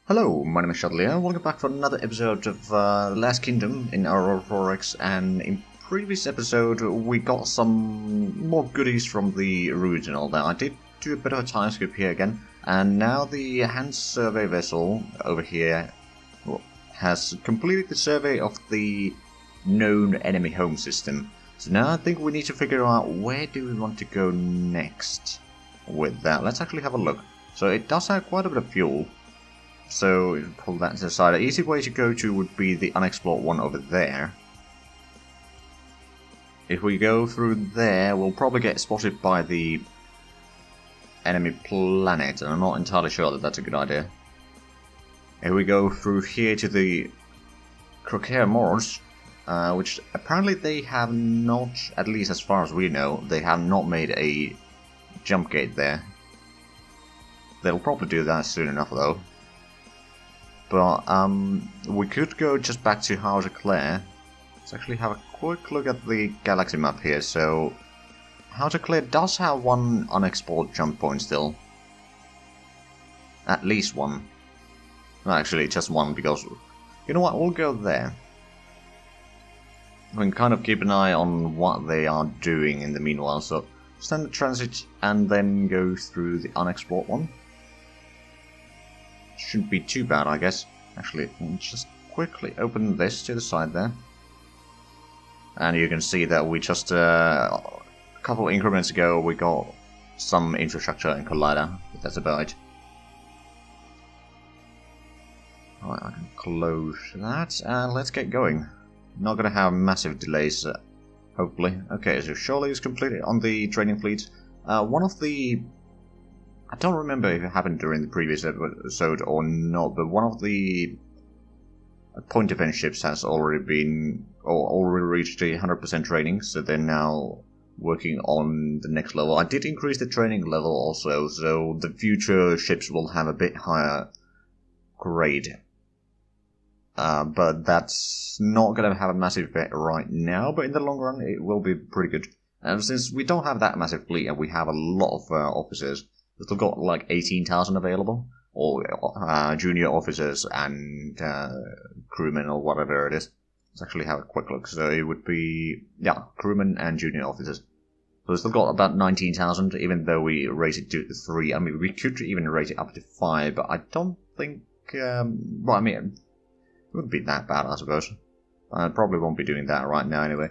Hello, my name is Zhatelier. Welcome back for another episode of The Last Kingdom in Aurora, and in previous episode we got some more goodies from the ruins and all that. I did do a bit of a time skip here again, and now the hand survey vessel over here has completed the survey of the known enemy home system. So now I think we need to figure out where do we want to go next with that. Let's actually have a look. So it does have quite a bit of fuel. So, pull that to the side. An easy way to go to would be the unexplored one over there. If we go through there, we'll probably get spotted by the enemy planet, and I'm not entirely sure that that's a good idea. If we go through here to the Croquer-Mors, which apparently they have not, at least as far as we know, they have not made a jump gate there. They'll probably do that soon enough though. But we could go just back to Zhatelier. Let's actually have a quick look at the galaxy map here. So Zhatelier does have one unexplored jump point still. At least one. Well, actually, just one, because you know what? We'll go there. We can kind of keep an eye on what they are doing in the meanwhile. So standard transit and then go through the unexplored one. Shouldn't be too bad, I guess. Actually, just quickly open this to the side there. And you can see that we just, a couple of increments ago, we got some infrastructure in Collider. But that's about it. Alright, I can close that, and let's get going. Not gonna have massive delays, hopefully. Okay, so Surely is completed on the training fleet. One of the... I don't remember if it happened during the previous episode or not, but one of the point defense ships has already been, or already reached 100% training, so they're now working on the next level. I did increase the training level also, so the future ships will have a bit higher grade. But that's not going to have a massive effect right now, but in the long run it will be pretty good. And since we don't have that massive fleet and we have a lot of officers, we've still got like 18,000 available, or junior officers and crewmen or whatever it is. Let's actually have a quick look. So it would be, yeah, crewmen and junior officers. So we've still got about 19,000, even though we raise it to 3. I mean, we could even raise it up to 5, but I don't think, well, I mean, it wouldn't be that bad, I suppose. I probably won't be doing that right now anyway.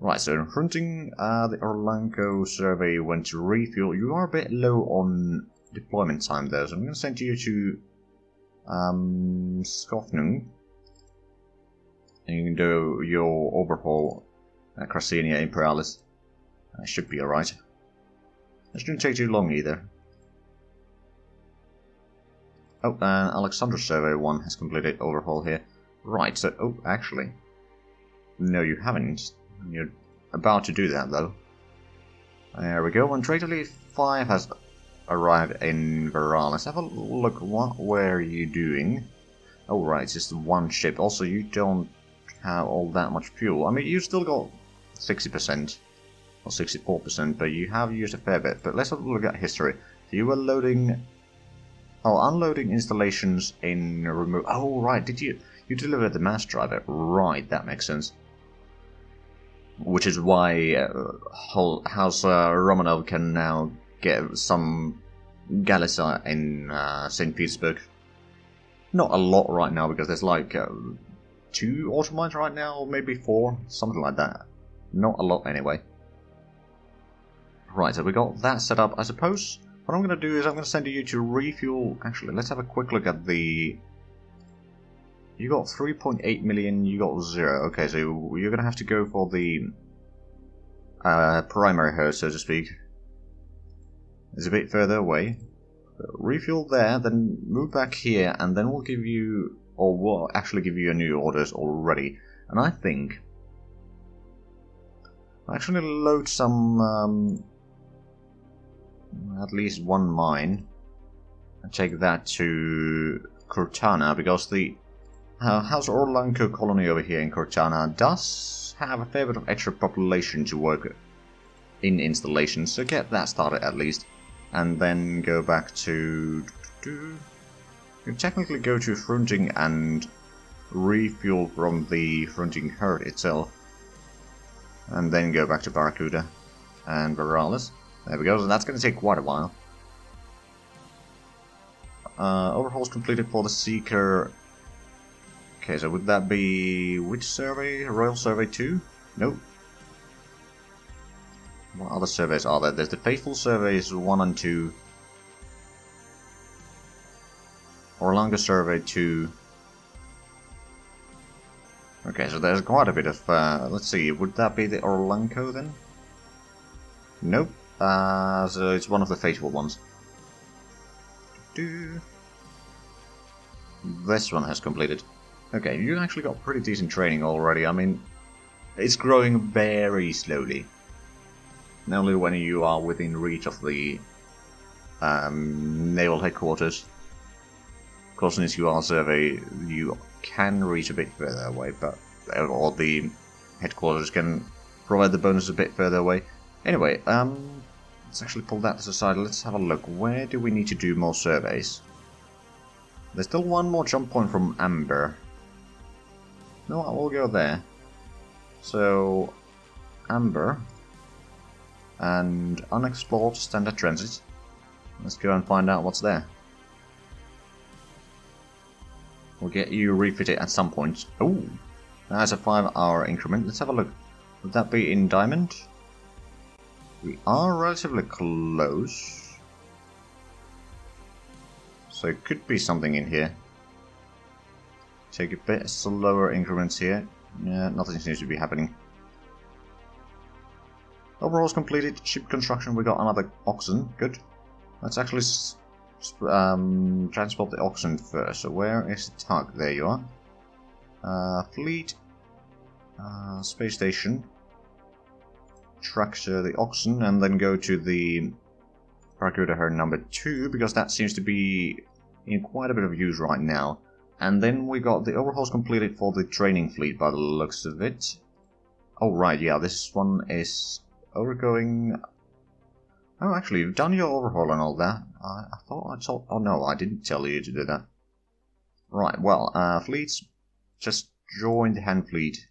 Right, so hunting the Orlanco survey went to refuel. You are a bit low on deployment time though, so I'm going to send you to Skofnung. And you can do your overhaul at Crasenia Imperialis. That should be alright. That shouldn't take too long either. Oh, and Alexandrus survey 1 has completed overhaul here. Right, so, oh, actually. No, you haven't. You're about to do that though. There we go. And Zhatelier 5 has arrived in Varal. Let's have a look. What were you doing? Oh right, it's just one ship. Also, you don't have all that much fuel. I mean, you still got 60% or 64%, but you have used a fair bit. But let's have a look at history. So you were loading, unloading installations in remote. Oh right, did you delivered the mass driver? Right, that makes sense. Which is why House Romanov can now get some Galicia in St. Petersburg. Not a lot right now, because there's like 2 automines right now, or maybe 4, something like that. Not a lot anyway. Right, so we got that set up. I suppose what I'm going to do is I'm going to send you to refuel. Actually, let's have a quick look at the... You got 3.8 million, you got 0. Okay, so you're going to have to go for the primary herd, so to speak. It's a bit further away. Refuel there, then move back here, and then we'll give you, or we'll actually give you a new orders already. And I think I'll actually load some, at least one mine, and take that to Cortana, because the House Orlanco colony over here in Cortana does have a fair bit of extra population to work in installations, so get that started at least. And then go back to You can technically go to fronting and refuel from the fronting herd itself. And then go back to Barracuda and Viralis. There we go, so that's going to take quite a while. Overhauls completed for the Seeker. Okay, so would that be... which survey? Royal Survey 2? Nope. What other surveys are there? There's the Faithful Surveys 1 and 2. Orlanga Survey 2. Okay, so there's quite a bit of... let's see, would that be the Orlanco then? Nope. So it's one of the faithful ones. This one has completed. Okay, you actually got pretty decent training already. I mean, it's growing very slowly. Only when you are within reach of the naval headquarters. Of course, since you are survey, you can reach a bit further away, but or the headquarters can provide the bonus a bit further away. Anyway, let's actually pull that to the side. Let's have a look. Where do we need to do more surveys? There's still one more jump point from Amber. No, I will go there. So, Amber and unexplored standard transit. Let's go and find out what's there. We'll get you refitted at some point. Oh, that's a 5-hour increment. Let's have a look. Would that be in Diamond? We are relatively close. So it could be something in here. Take a bit slower increments here. Yeah, nothing seems to be happening. Overall's completed. Ship construction, we got another oxen. Good. Let's actually transport the oxen first. So where is the tug? There you are. Fleet. Space station. Tractor the oxen and then go to the Barracuda herd number 2 because that seems to be in quite a bit of use right now. And then we got the overhauls completed for the training fleet by the looks of it. Oh right, yeah, this one is overgoing... Oh, actually, you've done your overhaul and all that. I thought I told... Oh no, I didn't tell you to do that. Right, well, fleets, just join the hand fleet.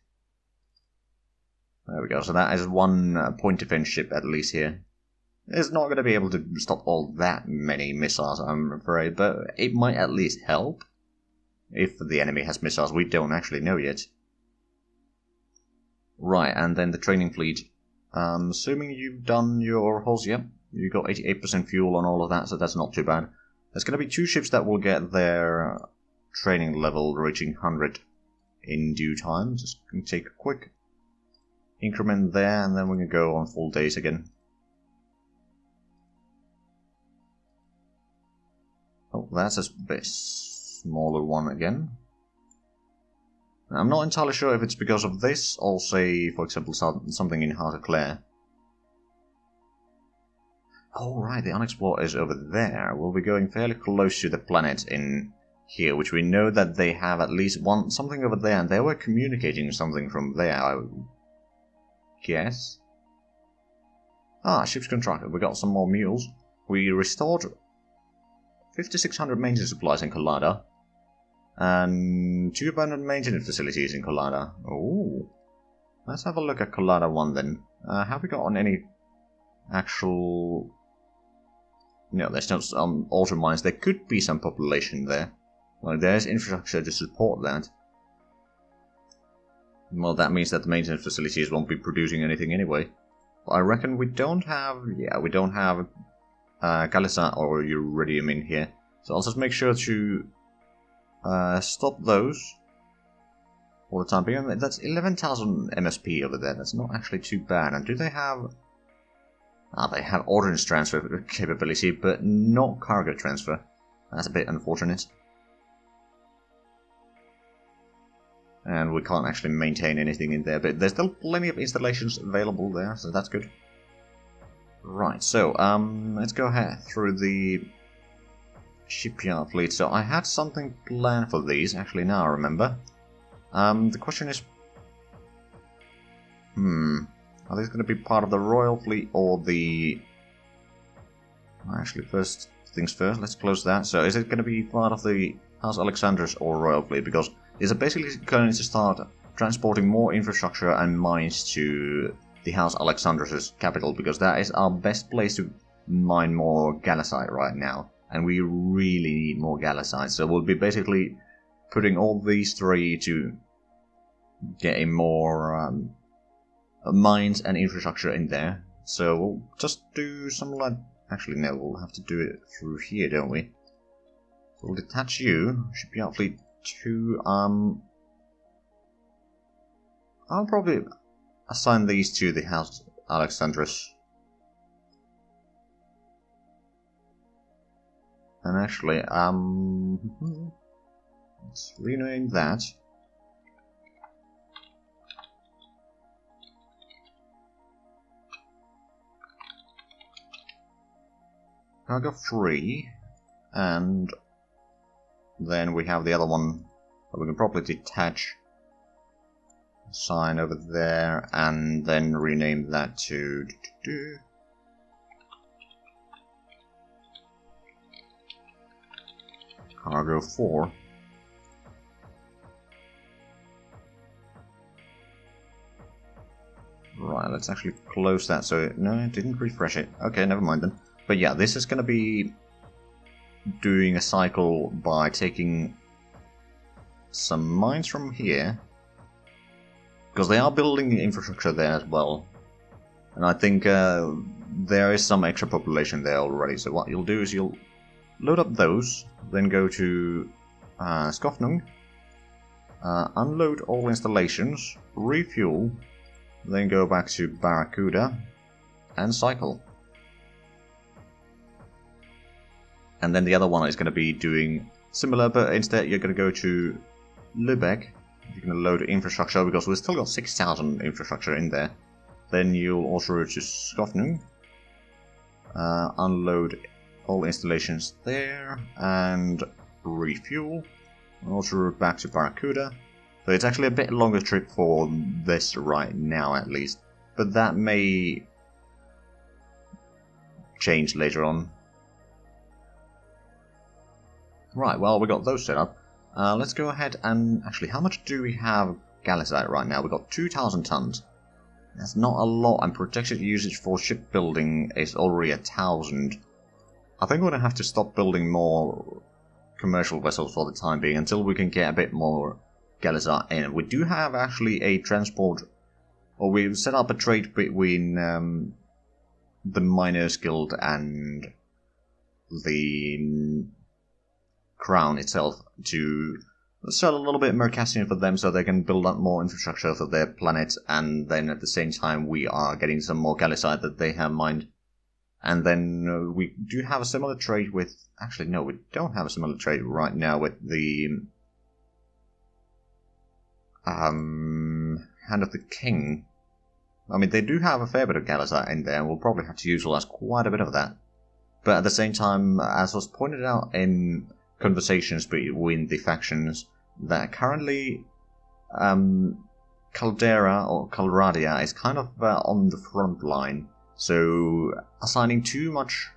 There we go, so that is one point defense ship at least here. It's not going to be able to stop all that many missiles, I'm afraid, but it might at least help. If the enemy has missiles, we don't actually know yet. Right, and then the training fleet. Assuming you've done your overhauls, yep. You got 88% fuel on all of that, so that's not too bad. There's going to be 2 ships that will get their training level reaching 100 in due time. Just going to take a quick increment there, and then we can go on full days again. Oh, that's a bit smaller one again. I'm not entirely sure if it's because of this, or say, for example, something in Zhatelier. Oh right, the unexplored is over there. We'll be going fairly close to the planet in here, which we know that they have at least something over there, and they were communicating something from there, I guess. Ah, ship's contracted. We got some more mules. We restored 5,600 maintenance supplies in Collada. And 2 abandoned maintenance facilities in Collada. Oh, let's have a look at Collada 1 then. Have we got on any actual... No, there's no auto mines. There could be some population there. Well, there's infrastructure to support that. Well, that means that the maintenance facilities won't be producing anything anyway. But I reckon we don't have... Yeah, we don't have Galisa or Uridium in here. So I'll just make sure to stop those for the time being. That's 11,000 MSP over there. That's not actually too bad. And do they have... they have ordnance transfer capability, but not cargo transfer. That's a bit unfortunate. And we can't actually maintain anything in there, but there's still plenty of installations available there, so that's good. Right, so, let's go ahead through the shipyard fleet. So I had something planned for these, actually now I remember. The question is... Are these going to be part of the Royal Fleet or the... Actually, first things first, let's close that. So is it going to be part of the House Alexandrus or Royal Fleet, because these are basically going to start transporting more infrastructure and mines to the House Alexandrus' capital, because that is our best place to mine more Gallicite right now, and we really need more Gallicite, so we'll be basically putting all these three to getting more mines and infrastructure in there. So we'll just do some like... Actually no, we'll have to do it through here, don't we? So we'll detach you, Shipyard Fleet 2, I'll probably assign these to the House Alexandrus. And actually, let's rename that. Cargo 3, and then we have the other one that we can probably detach, assign over there, and then rename that to Cargo 4. Right, let's actually close that. So, no, it didn't refresh it. Okay, never mind then. But yeah, this is going to be doing a cycle by taking some mines from here, because they are building infrastructure there as well. And I think there is some extra population there already. So what you'll do is you'll load up those, then go to Skofnung, unload all installations, refuel, then go back to Barracuda, and cycle. And then the other one is going to be doing similar, but instead you're going to go to Lübeck. You're going to load infrastructure, because we've still got 6,000 infrastructure in there. Then you'll also go to Skofnung, unload all installations there, and refuel. Also route back to Barracuda. So it's actually a bit longer trip for this right now, at least. But that may change later on. Right, well, we got those set up. Let's go ahead and... Actually, how much do we have Gallicite right now? We've got 2,000 tons. That's not a lot, and projected usage for shipbuilding is already 1,000. I think we're going to have to stop building more commercial vessels for the time being, until we can get a bit more Gallicite in. We do have actually a transport... Or we've set up a trade between the Miners Guild and the Crown itself to sell a little bit Mercassian for them, so they can build up more infrastructure for their planet, and then at the same time we are getting some more Gallicite that they have mined. And then we do have a similar trade with... Actually, no, we don't have a similar trade right now with the Hand of the King. I mean, they do have a fair bit of Gallicite in there, and we'll probably have to utilize quite a bit of that. But at the same time, as was pointed out in conversations between the factions, that currently Caldera or Calradia is kind of on the front line. So assigning too much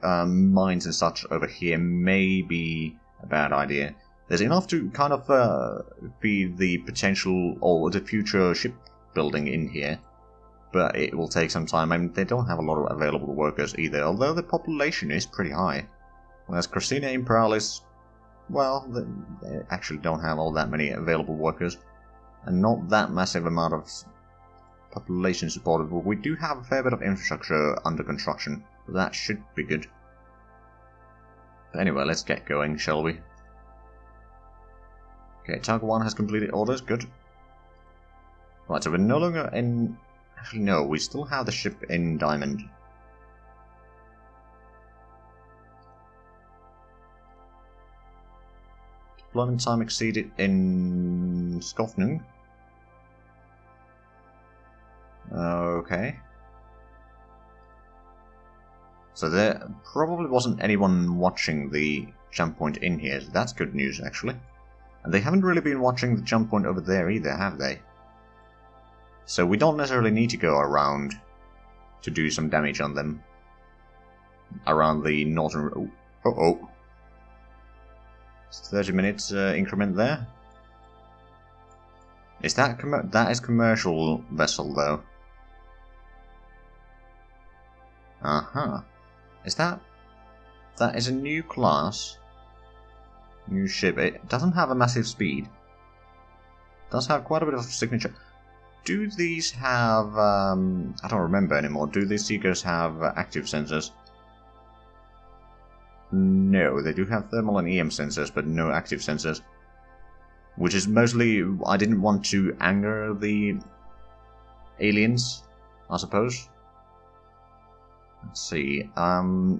mines and such over here may be a bad idea. There's enough to kind of be the potential or the future shipbuilding in here, but it will take some time. I mean, they don't have a lot of available workers either, although the population is pretty high. Whereas Cristina Imperalis, well, they actually don't have all that many available workers, and not that massive amount of population supported, but we do have a fair bit of infrastructure under construction, so that should be good. But anyway, let's get going, shall we? Okay, Target 1 has completed orders, good. Right, so we're no longer in... Actually, no, we still have the ship in Diamond. Deployment time exceeded in Skofnung. Okay. So there probably wasn't anyone watching the jump point in here, so that's good news actually. And they haven't really been watching the jump point over there either, have they? So we don't necessarily need to go around to do some damage on them. Around the northern... Oh. 30 minutes increment there. Is that that is commercial vessel though? Is that is a new class, new ship. It doesn't have a massive speed. It does have quite a bit of signature. Do these have I don't remember anymore. Do these seekers have active sensors? No, they do have thermal and EM sensors, but no active sensors. Which is mostly, I didn't want to anger the aliens, I suppose. Let's see,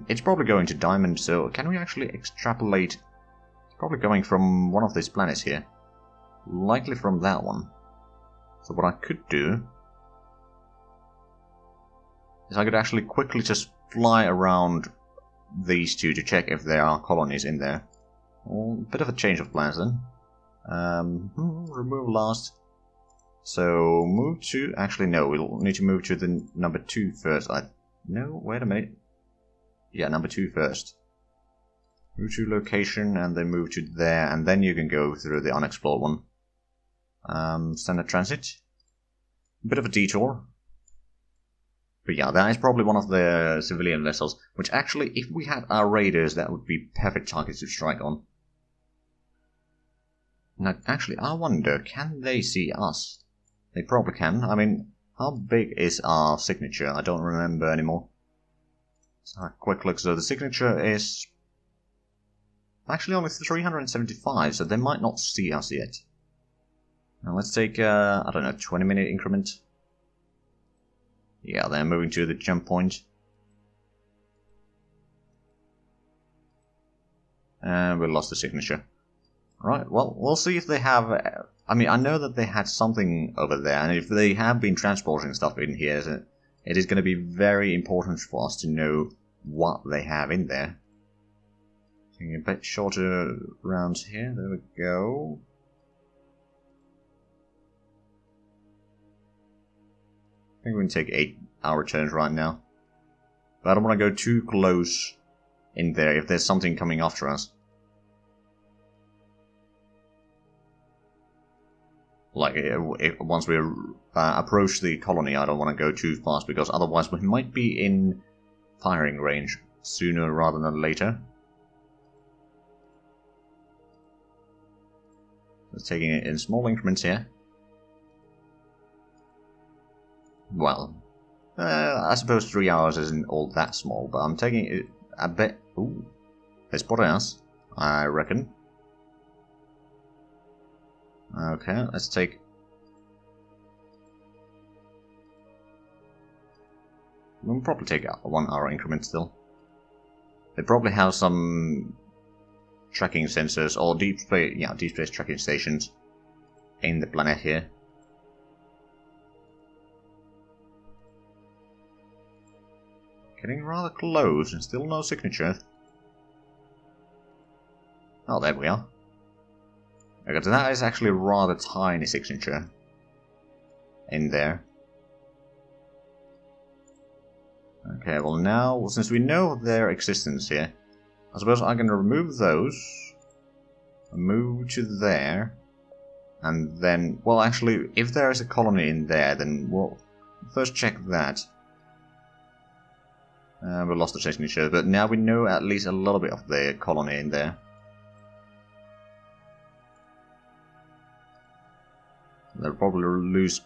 it's probably going to Diamond, so can we actually extrapolate? It's probably going from one of these planets here. Likely from that one. So what I could do is I could actually quickly just fly around these two to check if there are colonies in there. Well, bit of a change of plans then. Remove last. So move to. Actually, no. We'll need to move to the number 2 first. No. Wait a minute. Yeah, number 2 first. Move to location and then move to there, and then you can go through the unexplored one. Standard transit. Bit of a detour. But yeah, that is probably one of the civilian vessels, which actually, if we had our raiders, that would be perfect targets to strike on. Now, actually, I wonder, can they see us? They probably can. I mean, how big is our signature? I don't remember anymore. So, a quick look. So the signature is actually only 375, so they might not see us yet. Now let's take, I don't know, 20-minute increment. Yeah, they're moving to the jump point. And we lost the signature. Right, well, we'll see if they have... I mean, I know that they had something over there, and if they have been transporting stuff in here, it is going to be very important for us to know what they have in there. Taking a bit shorter rounds here, there we go. I think we can take 8-hour turns right now. But I don't want to go too close in there if there's something coming after us. Like, once we approach the colony, I don't want to go too fast, because otherwise we might be in firing range sooner rather than later. Just taking it in small increments here. Well, I suppose 3 hours isn't all that small, but I'm taking it a bit... Ooh, they spotted us, I reckon. Okay, let's take... We'll probably take a 1 hour increment still. They probably have some tracking sensors or deep space tracking stations in the planet here. Getting rather close and still no signature. Oh, there we are. Okay, so that is actually a rather tiny signature in there. Okay, well now, since we know their existence here, I suppose I can remove those, move to there, and then, well actually, if there is a colony in there, then we'll first check that. We lost the signature, but now we know at least a little bit of the colony in there. They'll probably lose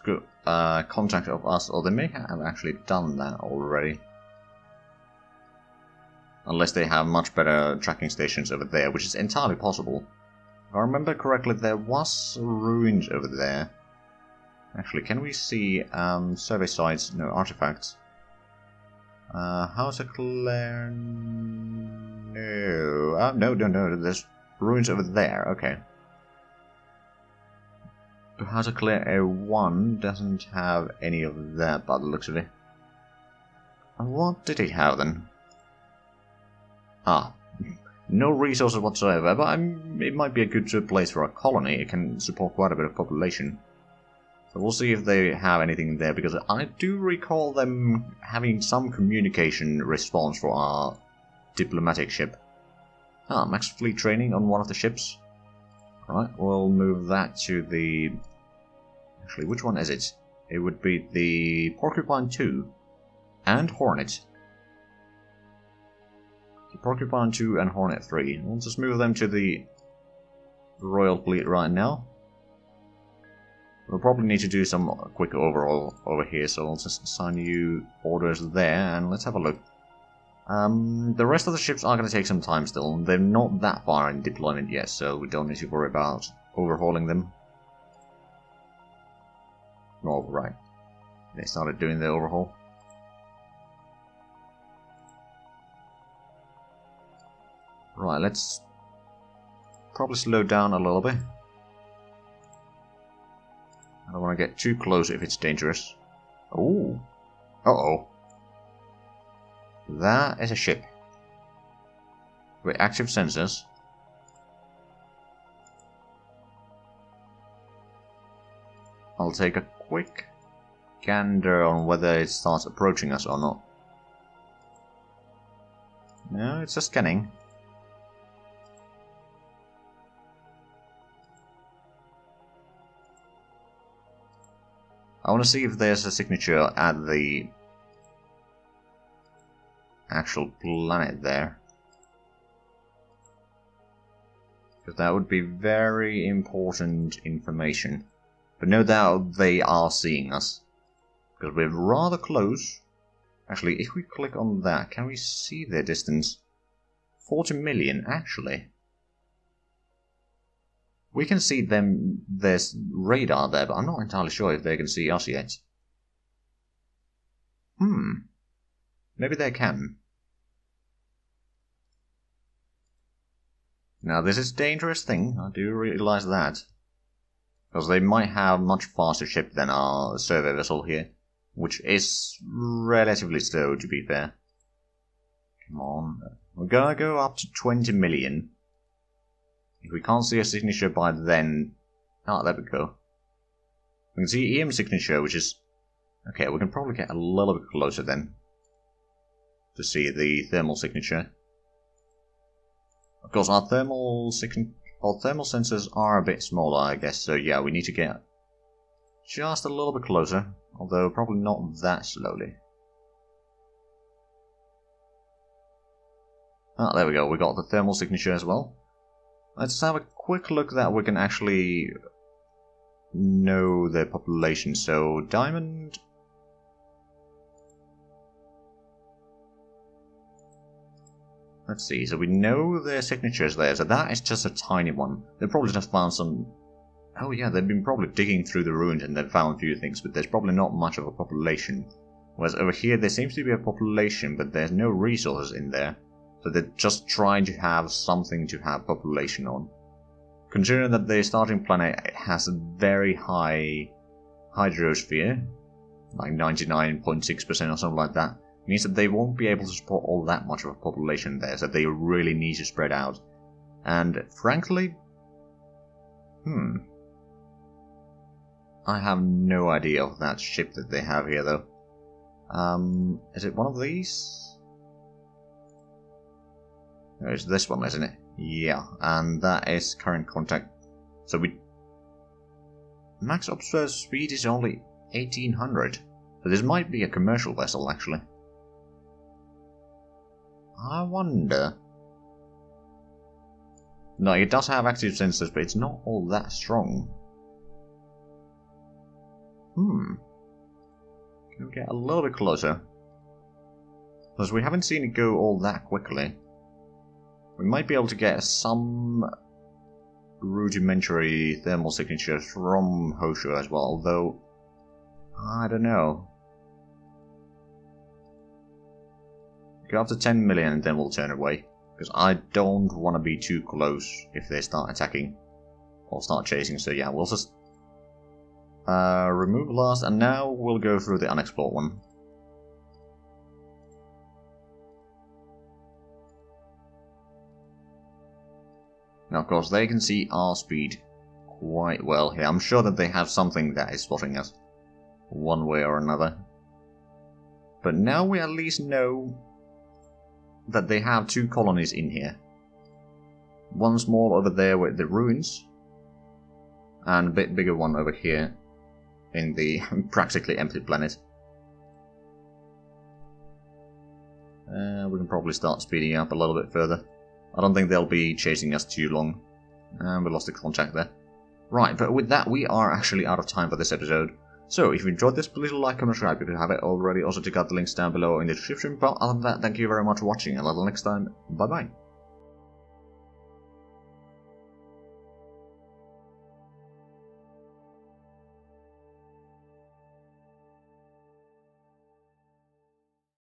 contact of us, or they may have actually done that already. Unless they have much better tracking stations over there, which is entirely possible. If I remember correctly, there was ruins over there. Actually, can we see survey sites? No, artifacts. Zhatelier... No. No, there's ruins over there, okay. Zhatelier A1 doesn't have any of that by the looks of it. And what did it have then? Ah, no resources whatsoever, but it might be a good place for a colony. It can support quite a bit of population. So we'll see if they have anything there, because I do recall them having some communication response for our diplomatic ship. Ah, max fleet training on one of the ships. Right, we'll move that to the... Actually, which one is it? It would be the Porcupine 2 and Hornet. The Porcupine 2 and Hornet 3. We'll just move them to the Royal Fleet right now. We'll probably need to do some quick overhaul over here, so I'll just assign you orders there, and let's have a look. The rest of the ships are going to take some time still. They're not that far in deployment yet, so we don't need to worry about overhauling them. Oh, right. They started doing the overhaul. Right, let's probably slow down a little bit. I don't want to get too close if it's dangerous. Oh. Uh-oh. That is a ship. With active sensors. I'll take a quick gander on whether it starts approaching us or not. No, it's just scanning. I want to see if there's a signature at the actual planet there. Because that would be very important information. But no doubt they are seeing us. Because we're rather close. Actually, if we click on that, can we see their distance? 40 million, actually. We can see them, there's radar there, but I'm not entirely sure if they can see us yet. Maybe they can. Now this is a dangerous thing, I do realize that. Because they might have much faster ship than our survey vessel here. Which is relatively slow, to be fair. Come on. We're gonna go up to 20 million. If we can't see a signature by then... Ah, there we go. We can see EM signature, which is... Okay, we can probably get a little bit closer then. To see the thermal signature. Of course, our thermal sensors are a bit smaller, I guess, so yeah, we need to get just a little bit closer, although probably not that slowly. Ah, there we go, we got the thermal signature as well. Let's have a quick look that we can actually know the population. So, Diamond... Let's see, so we know their signatures there, so that is just a tiny one. They probably just found some... Oh yeah, they've been probably digging through the ruins and they've found a few things, but there's probably not much of a population. Whereas over here there seems to be a population, but there's no resources in there. So they're just trying to have something to have population on. Considering that the starting planet has a very high hydrosphere, like 99.6% or something like that, means that they won't be able to support all that much of a population there, so they really need to spread out. And frankly, I have no idea of that ship that they have here though. Is it one of these? It's this one, isn't it? Yeah, and that is current contact. So max observed speed is only 1800. So this might be a commercial vessel, actually. I wonder... No, it does have active sensors, but it's not all that strong. Can we get a little bit closer? Because we haven't seen it go all that quickly. We might be able to get some rudimentary thermal signatures from Hoshu as well, although I don't know. Go up to 10 million and then we'll turn away, because I don't want to be too close if they start attacking or start chasing. So yeah, we'll just remove last, and now we'll go through the unexplored one. Now, of course, they can see our speed quite well here. I'm sure that they have something that is spotting us one way or another. But now we at least know that they have two colonies in here. One small over there with the ruins. And a bit bigger one over here in the practically empty planet. We can probably start speeding up a little bit further. I don't think they'll be chasing us too long. And we lost the contact there. Right, but with that we are actually out of time for this episode. So, if you enjoyed this, please like, comment, subscribe if you haven't already. Also check out the links down below in the description. But other than that, thank you very much for watching, and until next time, bye bye.